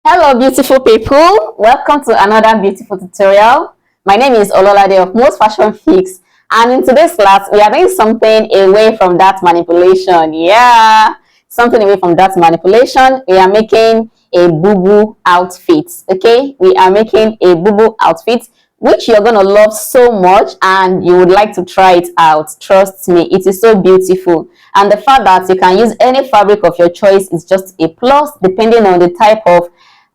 Hello beautiful people, welcome to another beautiful tutorial. My name is Ololade of Most Fashion Fix, and in today's class we are doing something away from that manipulation. Yeah, something away from that manipulation. We are making a boo-boo outfit. Okay, we are making a boo-boo outfit which you're gonna love so much and you would like to try it out. Trust me, it is so beautiful, and the fact that you can use any fabric of your choice is just a plus depending on the type of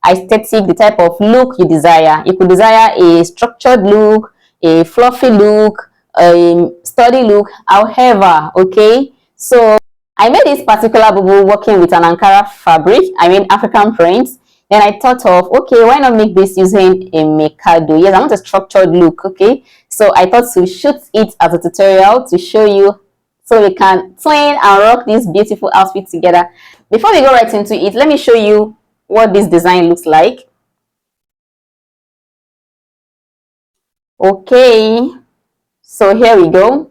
aesthetic, the type of look you desire. You could desire a structured look, a fluffy look, a sturdy look, however. Okay, so I made this particular bubble working with an Ankara fabric, African print. Then I thought of, okay, why not make this using a Mikado? Yes, I want a structured look. Okay, so I thought to shoot it as a tutorial to show you, so we can twin and rock this beautiful outfit together. Before we go right into it, let me show you what this design looks like. Okay, so here we go.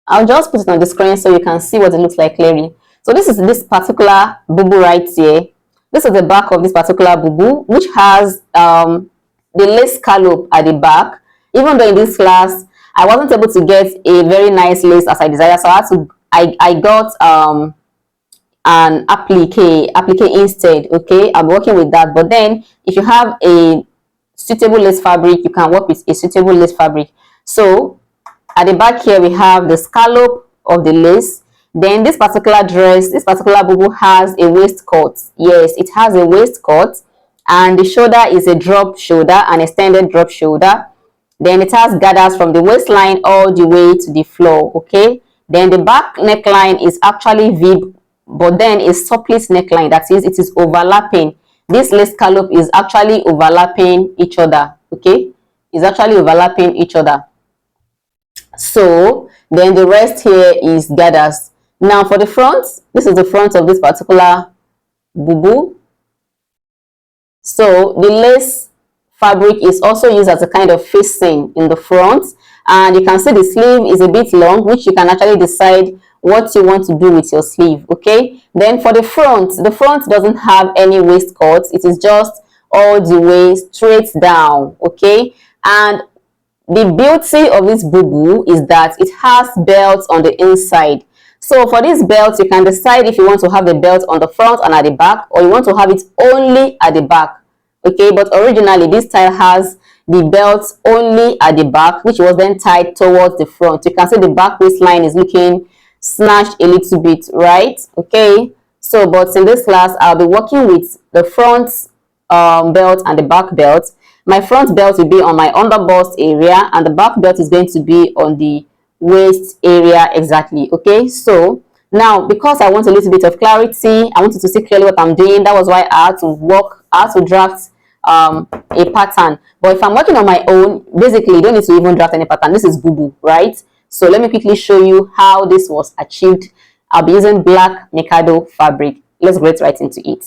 I'll just put it on the screen so you can see what it looks like clearly. So this is this particular bubu right here. This is the back of this particular bubu, which has the lace scallop at the back. Even though in this class I wasn't able to get a very nice lace as I desired, so I got an applique instead. Okay, I'm working with that. But then if you have a suitable lace fabric, you can work with a suitable lace fabric. So at the back here we have the scallop of the lace. Then this particular dress, this particular bubu has a waistcoat. Yes, it has a waistcoat, and the shoulder is a drop shoulder, an extended drop shoulder. Then it has gathers from the waistline all the way to the floor. Okay, then the back neckline is actually V, but then a surplice neckline, that is, it is overlapping. This lace scallop is actually overlapping each other. Okay, it's actually overlapping each other. So then the rest here is gathers. Now for the front, this is the front of this particular bubu. So the lace fabric is also used as a kind of facing in the front, and you can see the sleeve is a bit long, which you can actually decide what you want to do with your sleeve. Okay, then for the front doesn't have any waistcoat. It is just all the way straight down. Okay, and the beauty of this bubu is that it has belts on the inside. So for this belt, you can decide if you want to have the belt on the front and at the back, or you want to have it only at the back. Okay, but originally this style has the belt only at the back, which was then tied towards the front. You can see the back waistline is looking snatched a little bit, right? Okay, so but in this class I'll be working with the front belt and the back belt. My front belt will be on my underbust area, and the back belt is going to be on the waist area exactly. Okay, so now because I want a little bit of clarity, I wanted to see clearly what I'm doing. That was why I had to draft a pattern. But if I'm working on my own, basically you don't need to even draft any pattern. This is bubu, right? So let me quickly show you how this was achieved. I'll be using black Mikado fabric. Let's get right into it.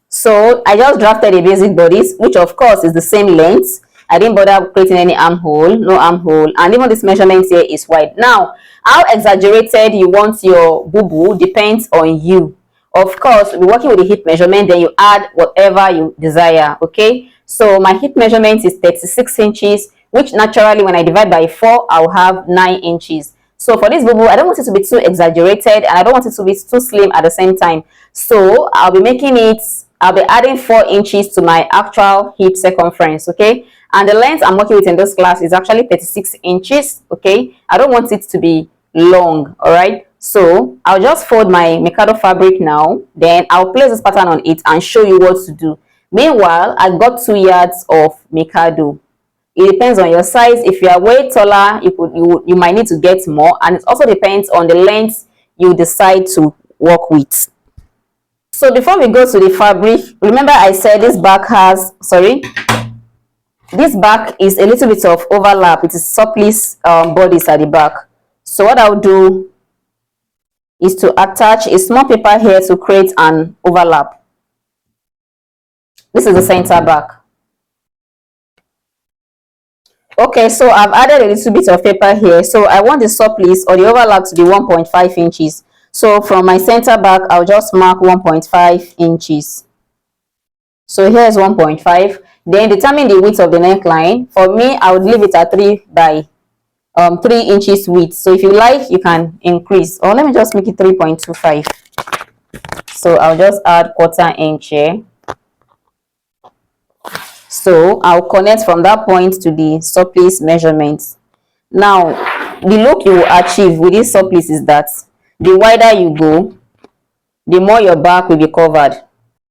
So I just drafted a basic bodice, which of course is the same length. I didn't bother creating any armhole, no armhole, and even this measurement here is wide. Now, how exaggerated you want your bubu depends on you. Of course, we're working with the hip measurement, then you add whatever you desire. Okay, so my hip measurement is 36 inches, which naturally when I divide by 4, I'll have 9 inches. So for this bubu, I don't want it to be too exaggerated, and I don't want it to be too slim at the same time. So I'll be adding 4 inches to my actual hip circumference. Okay, and the length I'm working with in this class is actually 36 inches. Okay, I don't want it to be long. All right, so I'll just fold my Mikado fabric now, then I'll place this pattern on it and show you what to do. Meanwhile, I got 2 yards of Mikado. It depends on your size. If you are way taller, you might need to get more, and it also depends on the length you decide to work with. So before we go to the fabric, remember I said this back is a little bit of overlap. It is surplice bodice at the back. So what I'll do is to attach a small paper here to create an overlap. This is the center back. Okay, so I've added a little bit of paper here. So I want the surplice or the overlap to be 1.5 inches. So from my center back, I'll just mark 1.5 inches. So here is 1.5. Then determine the width of the neckline. For me, I would leave it at 3 inches width. So if you like, you can increase, or let me just make it 3.25. So I'll just add quarter inch here. So I'll connect from that point to the surplice measurement. Now, the look you will achieve with this surplice is that the wider you go, the more your back will be covered.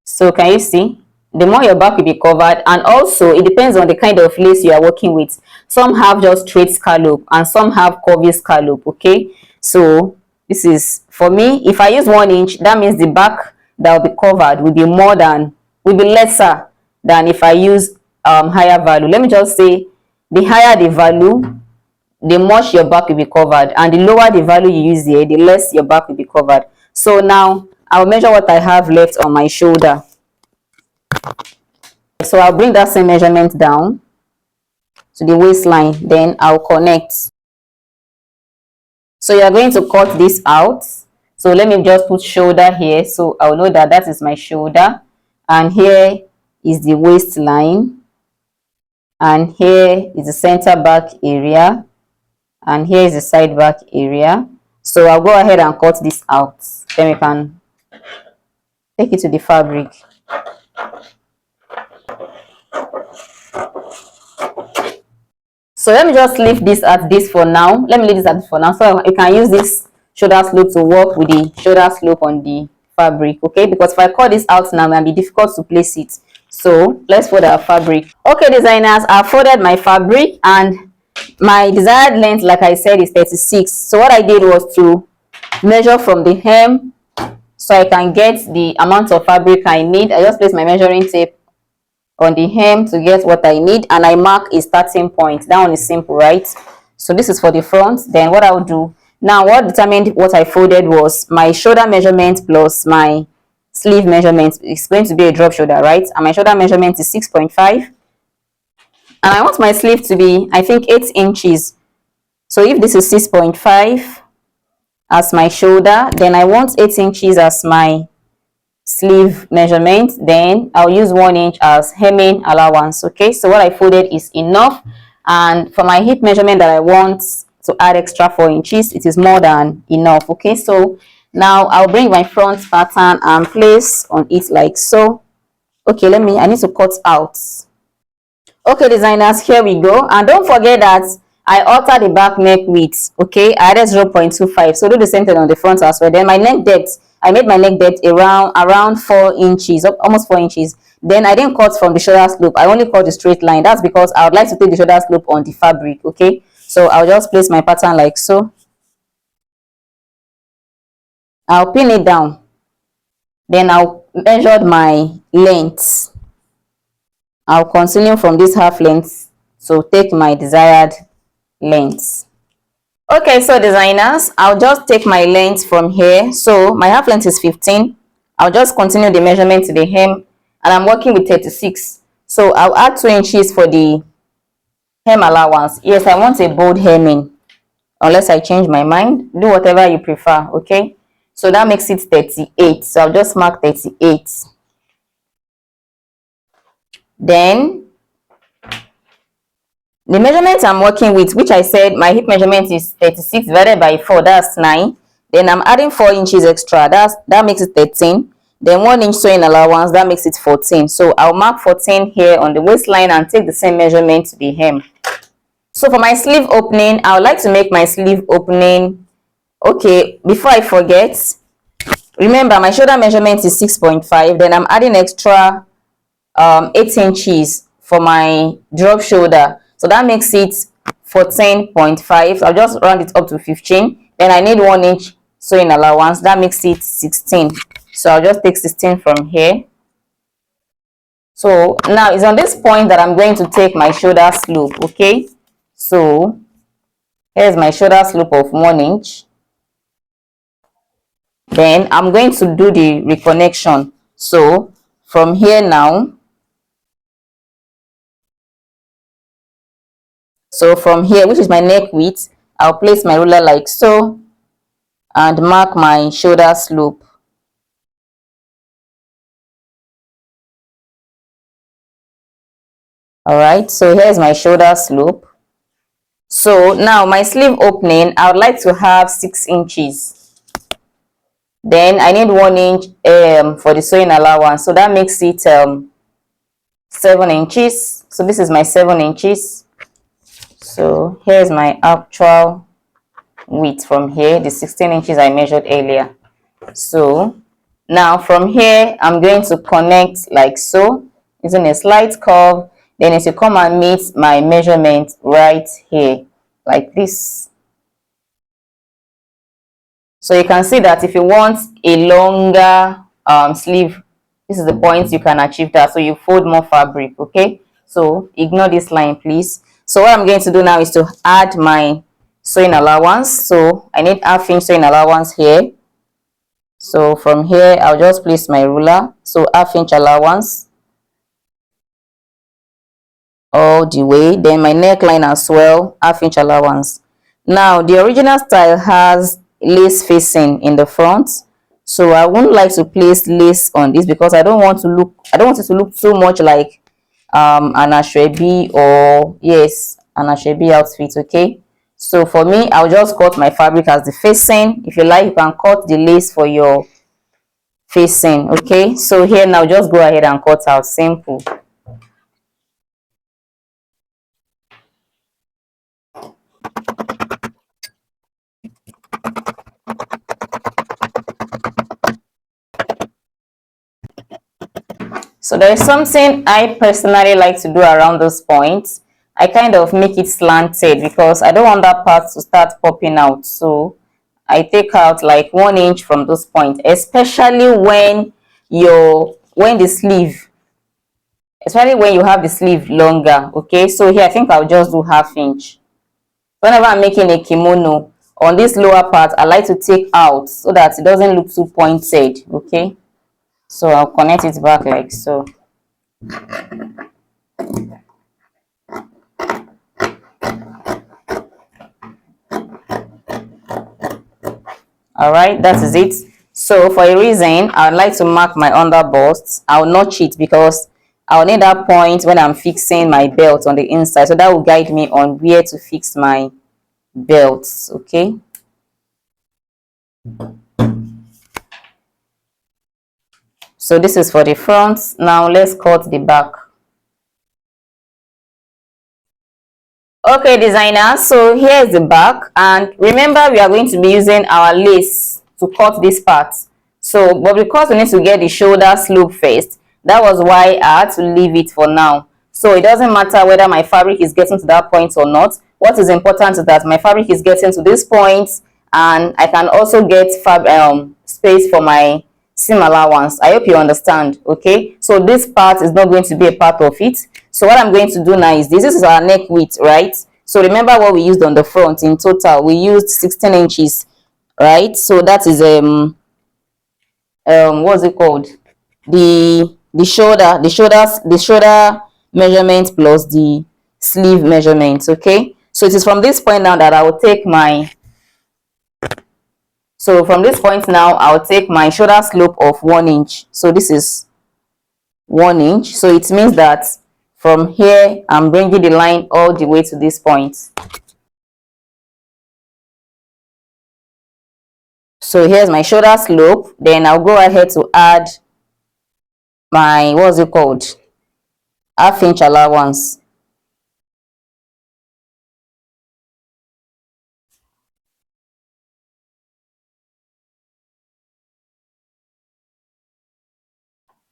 So can you see? The more your back will be covered, and also it depends on the kind of lace you are working with. Some have just straight scallop and some have curvy scallop. Okay, so this is for me. If I use 1 inch, that means the back that will be covered will be lesser than if I use higher value. Let me just say, the higher the value, the much your back will be covered, and the lower the value you use here, the less your back will be covered. So now I'll measure what I have left on my shoulder. So I'll bring that same measurement down to the waistline, then I'll connect. So you're going to cut this out. So let me just put shoulder here, so I'll know that that is my shoulder, and here is the waistline, and here is the center back area, and here is the side back area. So I'll go ahead and cut this out, then we can take it to the fabric. So let me just leave this at this for now. Let me leave this at this for now, so you can use this shoulder slope to work with the shoulder slope on the fabric. Okay, because if I cut this out now, it might be difficult to place it. So let's fold our fabric. Okay, designers, I folded my fabric, and my desired length, like I said, is 36. So what I did was to measure from the hem so I can get the amount of fabric I need. I just place my measuring tape on the hem to get what I need, and I mark a starting point. That one is simple, right? So this is for the front. Then what I'll do now, what determined what I folded was my shoulder measurement plus my sleeve measurement. It's going to be a drop shoulder, right? And my shoulder measurement is 6.5, and I want my sleeve to be, I think, 8 inches. So if this is 6.5 as my shoulder, then I want 8 inches as my sleeve measurement. Then I'll use 1 inch as hemming allowance. Okay, so what I folded is enough, and for my hip measurement that I want to add extra 4 inches, it is more than enough. Okay, so now I'll bring my front pattern and place on it like so. Okay, I need to cut out. Okay, designers, here we go. And don't forget that I altered the back neck width. Okay, I added 0.25, so do the same thing on the front as well. Then my neck depth, I made my neck depth around 4 inches, almost 4 inches. Then I didn't cut from the shoulder slope, I only cut the straight line. That's because I would like to take the shoulder slope on the fabric. Okay, so I'll just place my pattern like so. I'll pin it down, then I'll measure my length. I'll continue from this half length to take my desired length. Okay, so designers, I'll just take my length from here. So my half length is 15. I'll just continue the measurement to the hem, and I'm working with 36. So I'll add 2 inches for the hem allowance. Yes, I want a bold hemming, unless I change my mind. Do whatever you prefer. Okay, so that makes it 38. So I'll just mark 38. Then the measurement I'm working with, which I said my hip measurement is 36 divided by 4, that's 9. Then I'm adding 4 inches extra, that makes it 13. Then 1 inch sewing allowance, that makes it 14. So I'll mark 14 here on the waistline and take the same measurement to the hem. So for my sleeve opening, I would like to make my sleeve opening. Okay, before I forget, remember my shoulder measurement is 6.5. Then I'm adding extra 8 inches for my drop shoulder, so that makes it 14.5. So I'll just round it up to 15. Then I need 1 inch sewing allowance, that makes it 16. So I'll just take 16 from here. So now it's on this point that I'm going to take my shoulder slope. Okay, so here's my shoulder slope of 1 inch. Then I'm going to do the reconnection. So from here now, so from here, which is my neck width, I'll place my ruler like so and mark my shoulder slope. All right, so here's my shoulder slope. So now my sleeve opening, I would like to have 6 inches. Then I need 1 inch for the sewing allowance, so that makes it 7 inches. So this is my 7 inches. So here's my actual width from here, the 16 inches I measured earlier. So now from here, I'm going to connect like so, using a slight curve. Then it will come and meet my measurement right here, like this. So you can see that if you want a longer sleeve, this is the point you can achieve that. So you fold more fabric, okay? So ignore this line, please. So what I'm going to do now is to add my sewing allowance. So I need ½ inch sewing allowance here. So from here, I'll just place my ruler. So ½ inch allowance all the way. Then my neckline as well, ½ inch allowance. Now the original style has lace facing in the front, so I wouldn't like to place lace on this because I don't want it to look too much like an ashwebi, or yes, an ashwebi outfit. Okay, so for me, I'll just cut my fabric as the facing. If you like, you can cut the lace for your facing. Okay, so here now, just go ahead and cut out, simple. So there is something I personally like to do around those points. I kind of make it slanted because I don't want that part to start popping out. So I take out like 1 inch from those points, especially when the sleeve, especially when you have the sleeve longer. Okay, so here I think I'll just do ½ inch. Whenever I'm making a kimono, on this lower part, I like to take out so that it doesn't look too pointed. Okay, so I'll connect it back like so. All right, that is it. So for a reason, I would like to mark my under bust. I'll notch it because I'll need that point when I'm fixing my belt on the inside, so that will guide me on where to fix my belts. Okay, so this is for the front. Now let's cut the back. Okay, designer, so here's the back, and remember we are going to be using our lace to cut this part. So but because we need to get the shoulder slope first, that was why I had to leave it for now. So it doesn't matter whether my fabric is getting to that point or not. What is important is that my fabric is getting to this point, and I can also get space for my seam allowance. I hope you understand. Okay, so this part is not going to be a part of it. So what I'm going to do now is this is our neck width, right? So remember what we used on the front. In total we used 16 inches, right? So that is what's it called, the shoulder measurement plus the sleeve measurement. Okay, so it is from this point now that I will take my shoulder slope of 1 inch. So this is 1 inch, so it means that from here I'm bringing the line all the way to this point. So here's my shoulder slope. Then I'll go ahead to add my, what's it called, ½ inch allowance.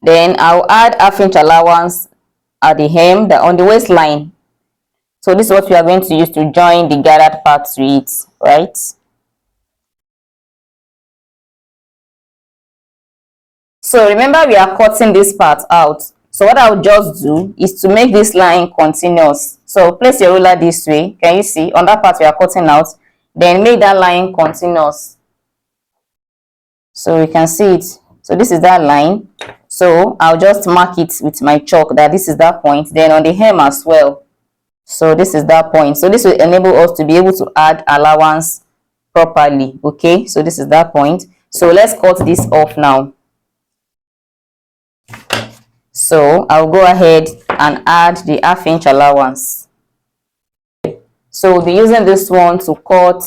Then I'll add ½ inch allowance at the hem, on the waistline. So this is what we are going to use to join the gathered part to it, right? So remember we are cutting this part out. So what I'll just do is to make this line continuous. So place your ruler this way. Can you see on that part we are cutting out? Then make that line continuous. So you can see it. So this is that line. So I'll just mark it with my chalk that this is that point. Then on the hem as well. So this is that point. So this will enable us to be able to add allowance properly. Okay, so this is that point. So let's cut this off now. So I'll go ahead and add the half-inch allowance. So we'll be using this one to cut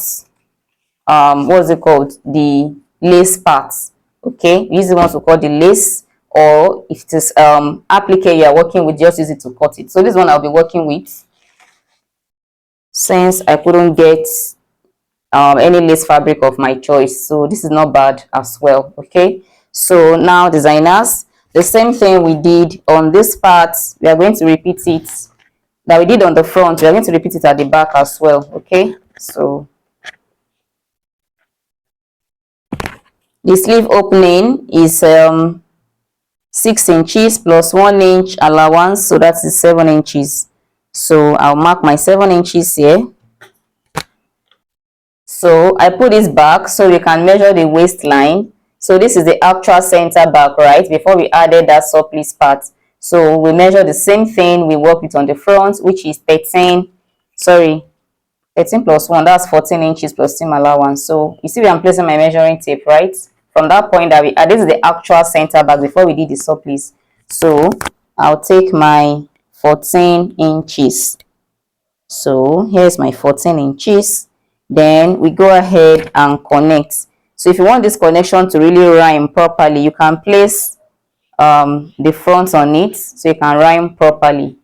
what's it called, the lace parts. Okay, use the one to cut the lace, or if it is applique you are working with, just use it to cut it. So this one I'll be working with, since I couldn't get any lace fabric of my choice, so this is not bad as well. Okay, so now designers, the same thing we did on this part, we are going to repeat it, that we did on the front, we are going to repeat it at the back as well. Okay, so the sleeve opening is 6 inches plus 1 inch allowance, so that is 7 inches. So I'll mark my 7 inches here. So I put this back so we can measure the waistline. So this is the actual center back, right, before we added that surplice part. So we measure the same thing we work with on the front, which is 13 plus 1, that's 14 inches plus seam allowance. So you see where I'm placing my measuring tape, right? From that point that this is the actual center back before we did the surplice. So I'll take my 14 inches. So here's my 14 inches. Then we go ahead and connect. So if you want this connection to really rhyme properly, you can place the front on it so you can rhyme properly.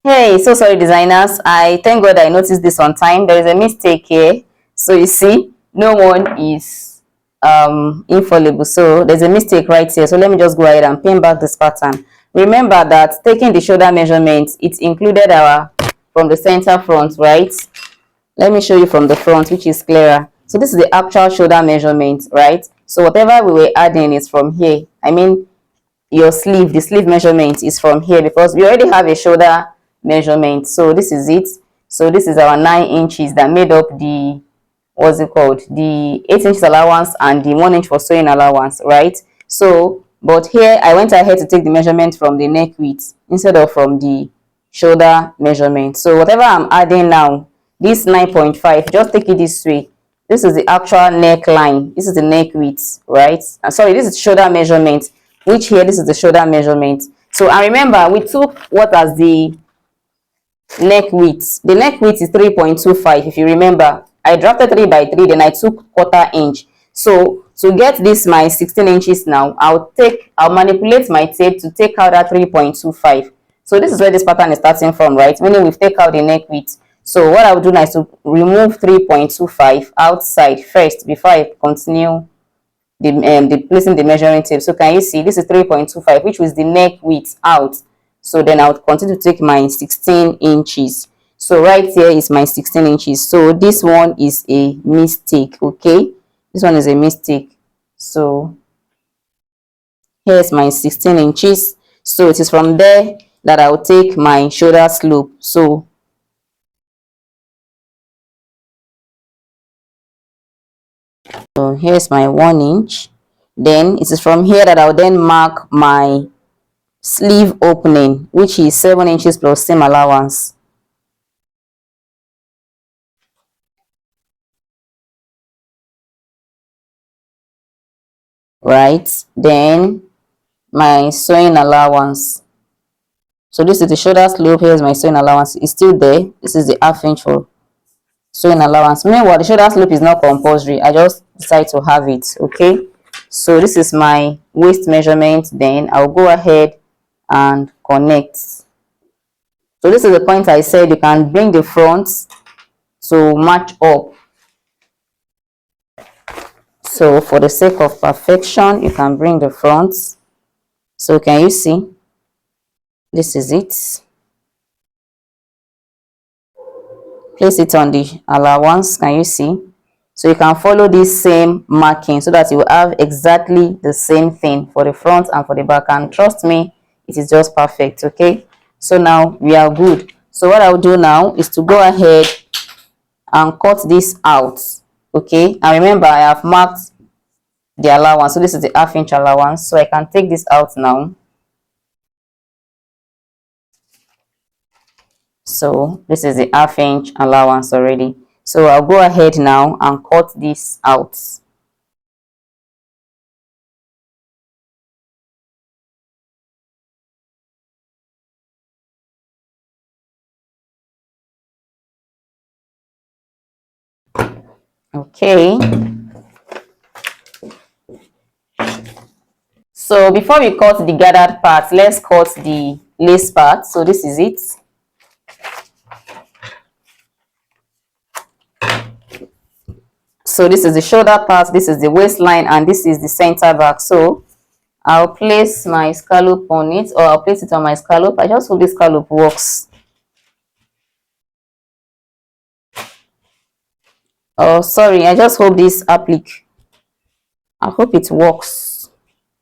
Hey, so sorry designers, I thank God I noticed this on time. There is a mistake here. So you see, no one is infallible, so there's a mistake right here. So let me just go ahead and pin back this pattern. Remember that taking the shoulder measurement, it included our from the center front, right? Let me show you from the front, which is clearer. So this is the actual shoulder measurement, right? So whatever we were adding is from here. I mean, your sleeve, the sleeve measurement is from here, because we already have a shoulder measurement. So this is it. So this is our 9 inches that made up the, what's it called, the 8 inches allowance and the 1 inch for sewing allowance, right? So but here I went ahead to take the measurement from the neck width instead of from the shoulder measurement. So whatever I'm adding now, this 9.5, just take it this way. This is the actual neckline, this is the neck width, right? Sorry, this is shoulder measurement, which here this is the shoulder measurement. So I remember we took what as the neck width. The neck width is 3.25. If you remember, I drafted 3 by 3, then I took quarter inch. So to get this my 16 inches now, I'll manipulate my tape to take out that 3.25. So this is where this pattern is starting from, right? Meaning we've taken out the neck width. So what I will do now is to remove 3.25 outside first before I continue the placing the measuring tape. So can you see this is 3.25, which was the neck width out. So then I would continue to take my 16 inches. So right here is my 16 inches. So this one is a mistake. Okay, this one is a mistake. So here's my 16 inches. So it is from there that I'll take my shoulder slope. So here's my 1 inch. Then it is from here that I'll then mark my sleeve opening, which is 7 inches plus seam allowance. Right, then my sewing allowance. So this is the shoulder slope, here's my sewing allowance, it's still there. This is the half inch for sewing allowance. Meanwhile, the shoulder slope is not compulsory, I just decide to have it. Okay, so this is my waist measurement. Then I'll go ahead and connect. So this is the point I said you can bring the front to match up. So for the sake of perfection, you can bring the front. So can you see? This is it. Place it on the allowance. Can you see? So you can follow this same marking so that you will have exactly the same thing for the front and for the back. And trust me, it is just perfect. Okay, so now we are good. So what I'll do now is to go ahead and cut this out. Okay, and remember I have marked the allowance, so this is the half inch allowance, so I can take this out now. So this is the half inch allowance already, so I'll go ahead now and cut this out. Okay, so before we cut the gathered part, let's cut the lace part. So this is it. So this is the shoulder part, this is the waistline, and this is the center back. So I'll place my scallop on it, or I'll place it on my scallop. I just hope this scallop works. Oh, sorry, I just hope this applique. I hope it works.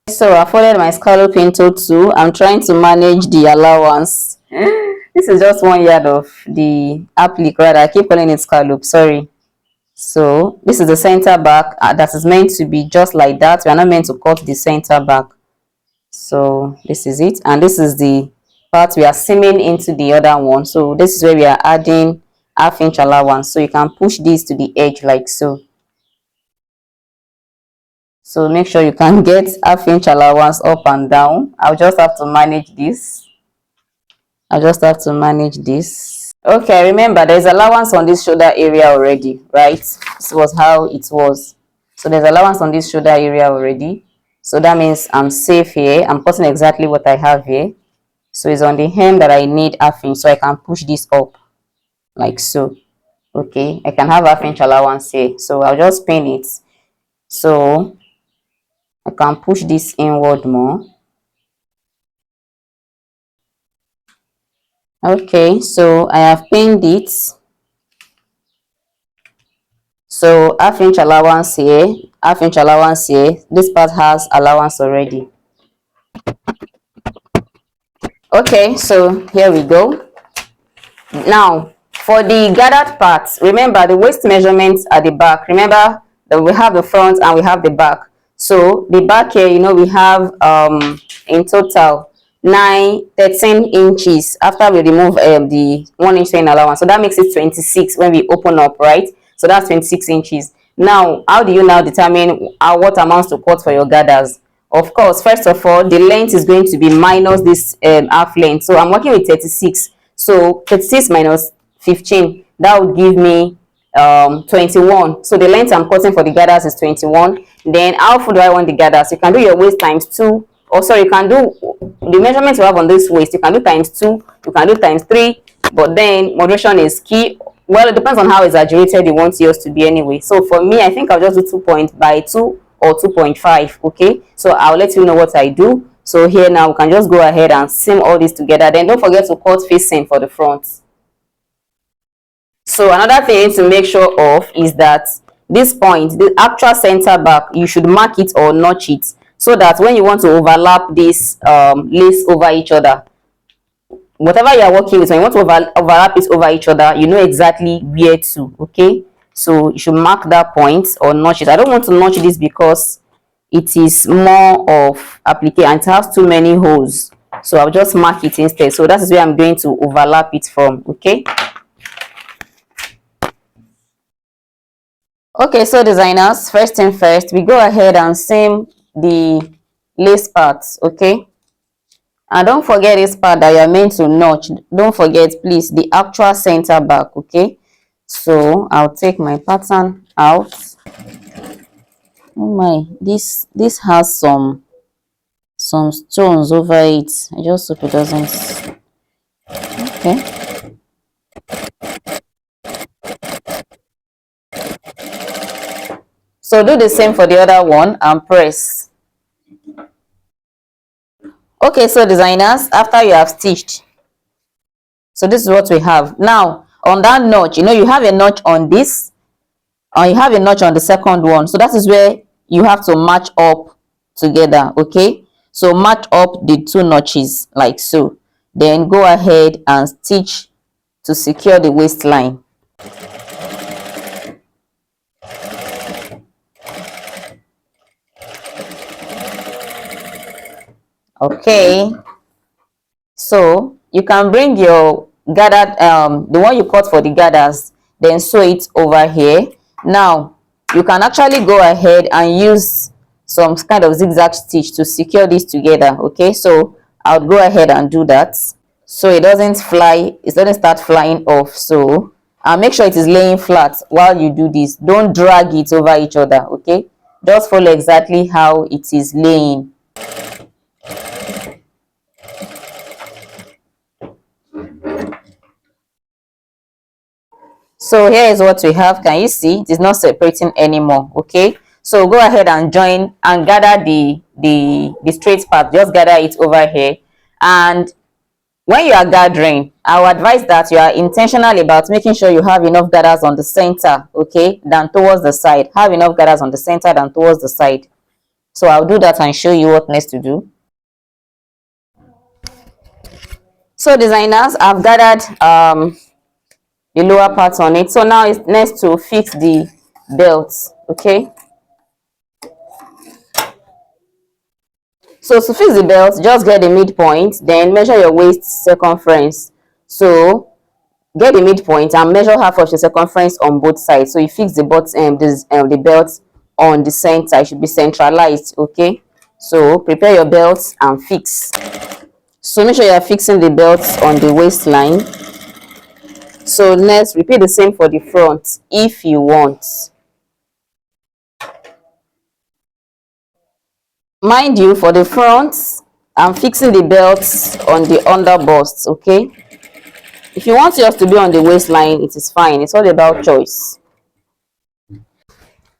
So I folded my scallop into two. I'm trying to manage the allowance. This is just 1 yard of the applique, rather. I keep calling it scallop, sorry. So this is the center back that is meant to be just like that. We are not meant to cut the center back. So this is it, and this is the part we are seaming into the other one. So this is where we are adding 1/2 inch allowance. So you can push this to the edge like so. So make sure you can get 1/2 inch allowance up and down. I'll just have to manage this. Okay, remember there's allowance on this shoulder area already, right? This was how it was. So there's allowance on this shoulder area already. So that means I'm safe here. I'm cutting exactly what I have here. So it's on the hem that I need 1/2 inch. So I can push this up like so. Okay, I can have 1/2 inch allowance here. So I'll just pin it. So I can push this inward more. Okay, so I have pinned it. So 1/2 inch allowance here, 1/2 inch allowance here. This part has allowance already. Okay, so here we go. Now for the gathered parts, remember the waist measurements at the back. Remember that we have the front and we have the back. So the back here, you know, we have in total 13 inches after we remove the 1 inch seam allowance. So that makes it 26 when we open up, right? So that's 26 inches. Now how do you now determine what amounts to cut for your gathers? Of course, first of all, the length is going to be minus this half length. So I'm working with 36. So 36 minus 15, that would give me 21. So the length I'm cutting for the gathers is 21. Then how full do I want the gathers? You can do your waist times 2. Or sorry, you can do the measurements you have on this waist. You can do times 2. You can do times 3. But then moderation is key. Well, it depends on how exaggerated you want yours to be anyway. So for me, I think I'll just do 2 point by 2 or 2.5. Okay, so I'll let you know what I do. So here now we can just go ahead and seam all this together. Then don't forget to cut facing for the front. So another thing you need to make sure of is that this point, the actual center back, you should mark it or notch it so that when you want to overlap this lace over each other, whatever you are working with, when you want to overlap it over each other, you know exactly where to. Okay, so you should mark that point or notch it. I don't want to notch this because it is more of applique and it has too many holes, so I'll just mark it instead. So that is where I'm going to overlap it from. Okay, so designers, first thing first, we go ahead and seam the lace parts. Okay, and don't forget this part that you are meant to notch. Don't forget, please, the actual center back. Okay, so I'll take my pattern out. Oh my, this has some stones over it. I just hope it doesn't. Okay, so do the same for the other one and press. Okay, so designers, after you have stitched, so this is what we have now. On that notch, you know, you have a notch on this and you have a notch on the second one, so that is where you have to match up together. Okay, so match up the two notches like so, then go ahead and stitch to secure the waistline. Okay, so you can bring your gathered the one you cut for the gathers, then sew it over here. Now you can actually go ahead and use some kind of zigzag stitch to secure this together. Okay, so I'll go ahead and do that so it doesn't fly, it doesn't start flying off. So and make sure it is laying flat while you do this. Don't drag it over each other, okay? Just follow exactly how it is laying. So here is what we have. Can you see? It is not separating anymore, okay? So go ahead and join and gather the straight part. Just gather it over here. And when you are gathering, I would advise that you are intentional about making sure you have enough gathers on the center, okay, than towards the side. Have enough gathers on the center than towards the side. So I'll do that and show you what next to do. So designers, I've gathered the lower part on it. So now it's next to fix the belt, okay? So to fix the belt, just get the midpoint, then measure your waist circumference. So get the midpoint and measure half of your circumference on both sides. So you fix the the belt on the center. It should be centralized, okay? So prepare your belt and fix. So make sure you are fixing the belt on the waistline. So next, repeat the same for the front if you want. Mind you, for the front, I'm fixing the belt on the under bust, okay? If you want yours to be on the waistline, it is fine. It's all about choice.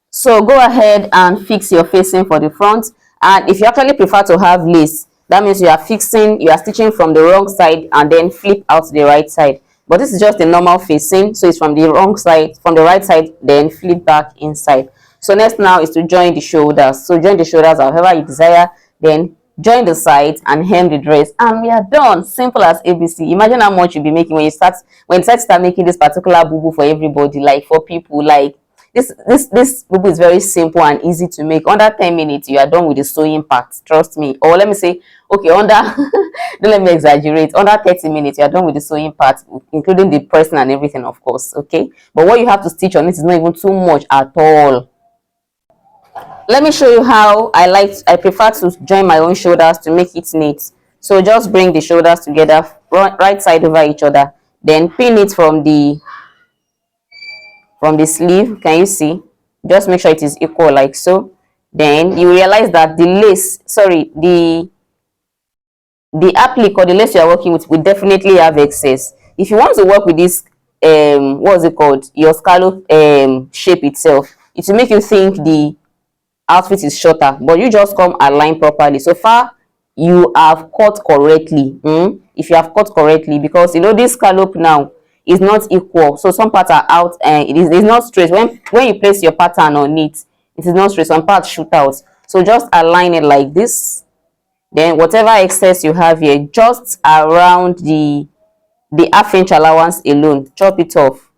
So go ahead and fix your facing for the front. And if you actually prefer to have lace, that means you are stitching from the wrong side and then flip out to the right side. But this is just a normal facing, so it's from the wrong side, from the right side, then flip back inside. So next now is to join the shoulders. So join the shoulders however you desire, then join the sides and hem the dress, and we are done. Simple as ABC. Imagine how much you'll be making when you start making this particular bubu for everybody, like for people. Like this bubu is very simple and easy to make. Under 10 minutes you are done with the sewing part, trust me. Or let me say, okay, under don't let me exaggerate, under 30 minutes you are done with the sewing part, including the pressing and everything, of course, okay? But what you have to stitch on it is not even too much at all. Let me show you how I prefer to join my own shoulders to make it neat. So just bring the shoulders together, right side over each other, then pin it from the sleeve. Can you see? Just make sure it is equal like so. Then you realize that the applique or the lace you are working with will definitely have excess. If you want to work with this what's it called, your scallop shape itself, it will make you think the outfit is shorter, but you just come align properly. So far you have cut correctly. If you have cut correctly, because you know this scallop now is not equal, so some parts are out and it's not straight. When you place your pattern on it, it is not straight, some parts shoot out. So just align it like this, then whatever excess you have here, just around the half-inch allowance alone, chop it off.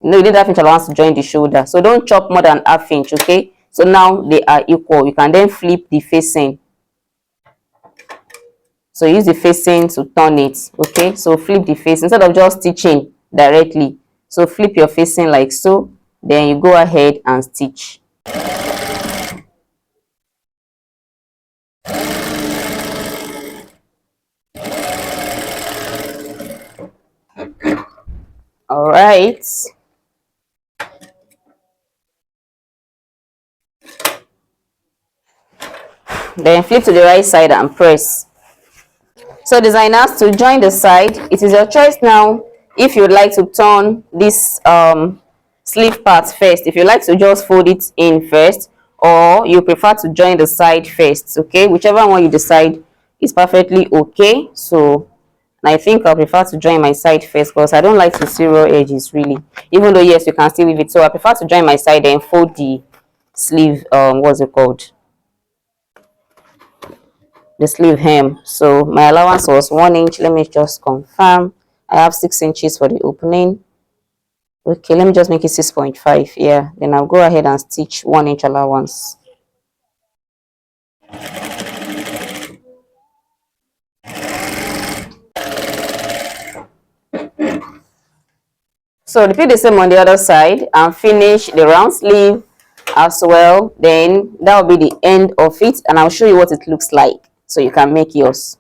No, you need half-inch allowance to join the shoulder, so don't chop more than half-inch, okay? So now they are equal. You can then flip the facing. So use the facing to turn it, okay? So flip the face instead of just stitching directly. So flip your facing like so, then you go ahead and stitch. All right. Then flip to the right side and press. So designers, to join the side, it is your choice now if you'd like to turn this sleeve part first, if you like to just fold it in first, or you prefer to join the side first, okay? Whichever one you decide is perfectly okay. So I think I prefer to join my side first because I don't like to see raw edges really, even though yes, you can still leave it. So I prefer to join my side and fold the sleeve, what's it called, the sleeve hem. So my allowance was 1 inch. Let me just confirm. I have 6 inches for the opening. Okay, let me just make it 6.5. Yeah, then I'll go ahead and stitch 1 inch allowance. So repeat the same on the other side and finish the round sleeve as well. Then that will be the end of it, and I'll show you what it looks like so you can make yours.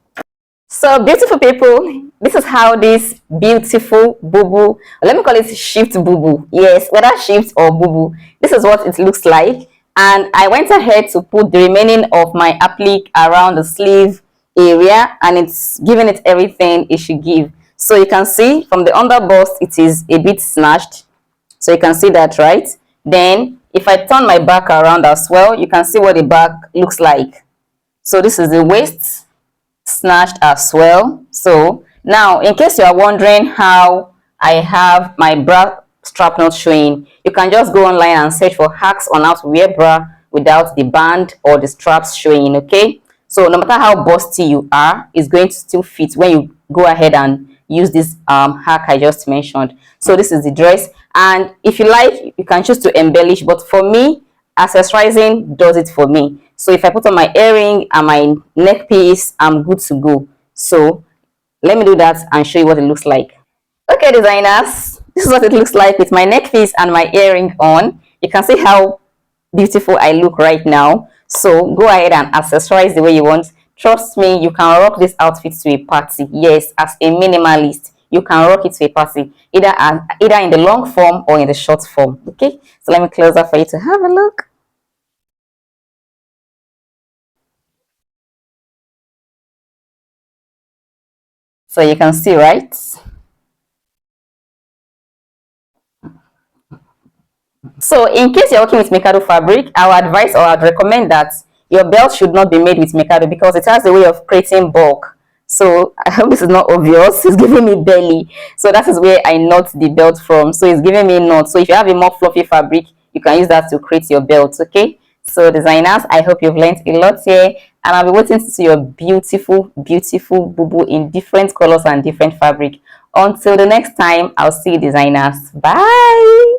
So beautiful people, this is how this beautiful bubu, let me call it shift bubu, yes, whether shift or bubu, this is what it looks like. And I went ahead to put the remaining of my applique around the sleeve area, and it's giving it everything it should give. So you can see from the under bust it is a bit snatched, so you can see that, right? Then if I turn my back around as well, you can see what the back looks like. So this is the waist, snatched as well. So now, in case you are wondering how I have my bra strap not showing, you can just go online and search for hacks on how to wear bra without the band or the straps showing. Okay, so no matter how busty you are, it's going to still fit when you go ahead and use this hack I just mentioned. So this is the dress, and if you like, you can choose to embellish, but for me, accessorizing does it for me. So if I put on my earring and my neck piece, I'm good to go. So let me do that and show you what it looks like. Okay, designers, this is what it looks like with my neck piece and my earring on. You can see how beautiful I look right now. So go ahead and accessorize the way you want. Trust me, you can rock this outfit to a party. Yes, as a minimalist, you can rock it to a party, either in the long form or in the short form. Okay, so let me close up for you to have a look. So you can see, right? So in case you're working with Mikado fabric, I would advise or I'd recommend that your belt should not be made with Mikado because it has a way of creating bulk. So I hope this is not obvious. It's giving me belly. So that is where I knot the belt from. So it's giving me knot. So if you have a more fluffy fabric, you can use that to create your belt. Okay. So designers, I hope you've learned a lot here. And I'll be waiting to see your beautiful, beautiful bubu in different colors and different fabric. Until the next time, I'll see you designers. Bye.